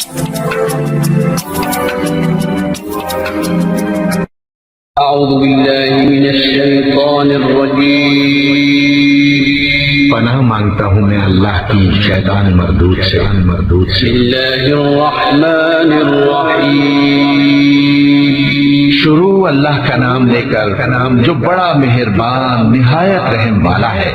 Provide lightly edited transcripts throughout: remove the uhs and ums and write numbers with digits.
اعوذ باللہ من الشیطان الرجیم، پناہ مانگتا ہوں میں اللہ کی شیطان مردود سے۔ بسم اللہ الرحمن الرحیم، شروع اللہ کا نام لے کر، جو بڑا مہربان نہایت رحم والا ہے۔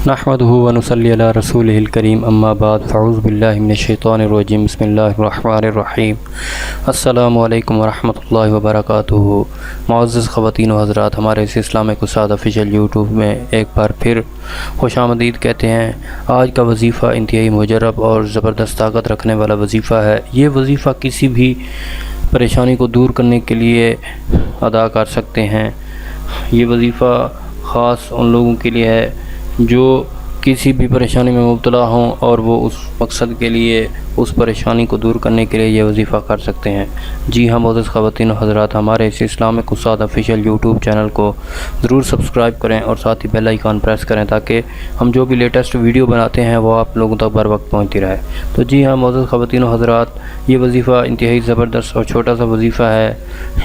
نحمده ونصلی علی رسولہ الکریم، اما بعد، فاعوذ باللہ من الشیطان الرجیم، بسم اللہ الرحمن الرحیم۔ السلام علیکم ورحمۃ اللہ وبرکاتہ۔ معزز خواتین و حضرات، ہمارے اس اسلامک استاد آفیشیل یوٹیوب میں ایک بار پھر خوش آمدید کہتے ہیں۔ آج کا وظیفہ انتہائی مجرب اور زبردست طاقت رکھنے والا وظیفہ ہے۔ یہ وظیفہ کسی بھی پریشانی کو دور کرنے کے لیے ادا کر سکتے ہیں۔ یہ وظیفہ خاص ان لوگوں کے لیے ہے جو کسی بھی پریشانی میں مبتلا ہوں اور وہ اس مقصد کے لیے، اس پریشانی کو دور کرنے کے لیے یہ وظیفہ کر سکتے ہیں۔ جی ہاں معزز خواتین و حضرات، ہمارے اس اسلامک استاد آفیشیل یوٹیوب چینل کو ضرور سبسکرائب کریں اور ساتھ ہی بیل آئیکن پریس کریں تاکہ ہم جو بھی لیٹسٹ ویڈیو بناتے ہیں وہ آپ لوگوں تک بر وقت پہنچتی رہے۔ تو جی ہاں معزز خواتین و حضرات، یہ وظیفہ انتہائی زبردست اور چھوٹا سا وظیفہ ہے۔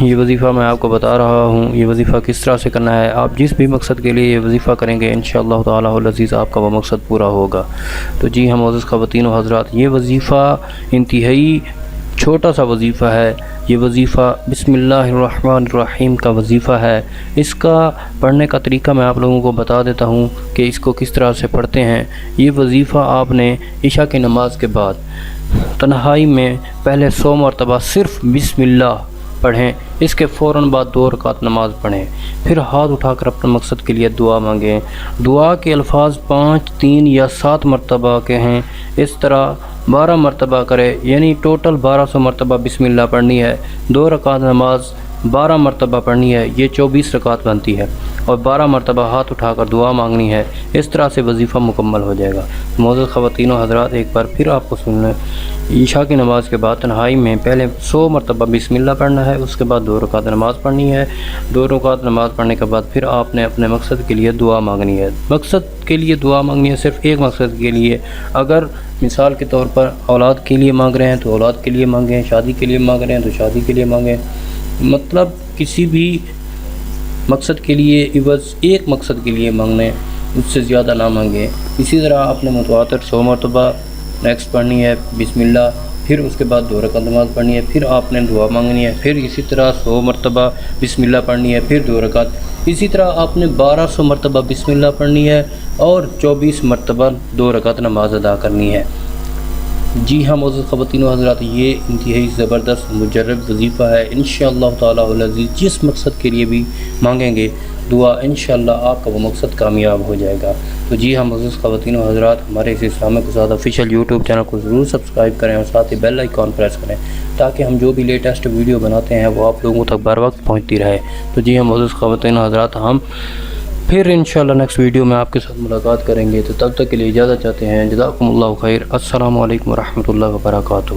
یہ وظیفہ میں آپ کو بتا رہا ہوں، یہ وظیفہ کس طرح سے کرنا ہے۔ آپ جس بھی مقصد کے لیے یہ وظیفہ کریں گے انشاءاللہ تعالی العزیز آپ کا وہ مقصد پورا ہوگا۔ تو جی ہاں معزز خواتین و حضرات، یہ وظیفہ انتہائی چھوٹا سا وظیفہ ہے۔ یہ وظیفہ بسم اللہ الرحمن الرحیم کا وظیفہ ہے۔ اس کا پڑھنے کا طریقہ میں آپ لوگوں کو بتا دیتا ہوں کہ اس کو کس طرح سے پڑھتے ہیں۔ یہ وظیفہ آپ نے عشاء کی نماز کے بعد تنہائی میں پہلے 100 مرتبہ صرف بسم اللہ پڑھیں، اس کے فوراً بعد 2 رکعت نماز پڑھیں، پھر ہاتھ اٹھا کر اپنے مقصد کے لیے دعا مانگیں۔ دعا کے الفاظ 5، 3 یا 7 مرتبہ کہیں، اس طرح 12 مرتبہ کرے، یعنی ٹوٹل 1200 مرتبہ بسم اللہ پڑھنی ہے۔ 2 رکعت نماز 12 مرتبہ پڑھنی ہے، یہ 24 رکعت بنتی ہے، اور 12 مرتبہ ہاتھ اٹھا کر دعا مانگنی ہے۔ اس طرح سے وظیفہ مکمل ہو جائے گا۔ معزز خواتین و حضرات، ایک بار پھر آپ کو سن لیں۔ عشاء کی نماز کے بعد تنہائی میں پہلے 100 مرتبہ بسم اللہ پڑھنا ہے، اس کے بعد 2 رکعت نماز پڑھنی ہے۔ 2 رکعت نماز پڑھنے کے بعد پھر آپ نے اپنے مقصد کے لیے دعا مانگنی ہے۔ مقصد کے لیے دعا مانگنی ہے، صرف ایک مقصد کے لیے۔ اگر مثال کے طور پر اولاد کے لیے مانگ رہے ہیں تو اولاد کے لیے مانگیں، شادی کے لیے مانگ رہے ہیں تو شادی کے لیے مانگیں، مطلب کسی بھی مقصد کے لیے عوض ایک مقصد کے لیے مانگنے، اس سے زیادہ نہ مانگیں۔ اسی طرح آپ نے متواتر 100 مرتبہ نیکسٹ پڑھنی ہے بسم اللہ، پھر اس کے بعد 2 رکعت نماز پڑھنی ہے، پھر آپ نے دعا مانگنی ہے، پھر اسی طرح 100 مرتبہ بسم اللہ پڑھنی ہے، پھر 2 رکعت، اسی طرح آپ نے 1200 مرتبہ بسم اللہ پڑھنی ہے اور 24 مرتبہ 2 رکعت نماز ادا کرنی ہے۔ جی ہاں معزز خواتین و حضرات، یہ انتہائی زبردست مجرب وظیفہ ہے۔ انشاءاللہ تعالی العزیز جس مقصد کے لیے بھی مانگیں گے دعا، انشاءاللہ آپ کا وہ مقصد کامیاب ہو جائے گا۔ تو جی ہاں معزز خواتین و حضرات، ہمارے اس اسلامک استاد آفیشیل یوٹیوب چینل کو ضرور سبسکرائب کریں اور ساتھ ہی بیل آئیکن پریس کریں تاکہ ہم جو بھی لیٹسٹ ویڈیو بناتے ہیں وہ آپ لوگوں تک بر وقت پہنچتی رہے۔ تو جی ہاں معزز خواتین و حضرات، ہم پھر انشاءاللہ نیکسٹ ویڈیو میں آپ کے ساتھ ملاقات کریں گے۔ تو تب تک کے لیے اجازت چاہتے ہیں۔ جزاکم اللہ خیر۔ السلام علیکم ورحمۃ اللہ وبرکاتہ۔